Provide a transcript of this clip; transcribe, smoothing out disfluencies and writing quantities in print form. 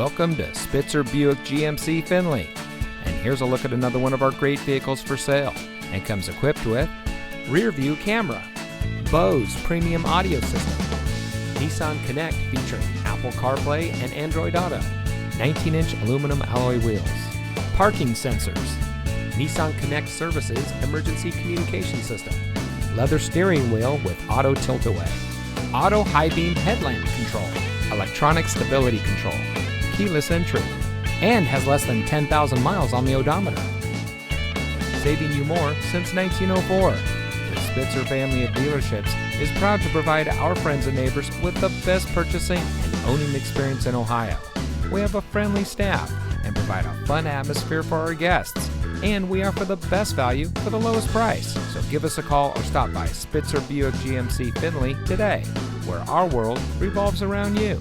Welcome to Spitzer Buick GMC Findlay. And here's a look at another one of our great vehicles for sale. And comes equipped with rear view camera, Bose premium audio system, Nissan Connect featuring Apple CarPlay and Android Auto, 19-inch aluminum alloy wheels, parking sensors, Nissan Connect Services emergency communication system, leather steering wheel with auto tilt-away, auto high beam headlamp control, electronic stability control, keyless entry, and has less than 10,000 miles on the odometer. Saving you more since 1904. The Spitzer family of dealerships is proud to provide our friends and neighbors with the best purchasing and owning experience in Ohio. We have a friendly staff and provide a fun atmosphere for our guests. And we offer the best value for the lowest price. So give us a call or stop by Spitzer Buick GMC Findlay today, where our world revolves around you.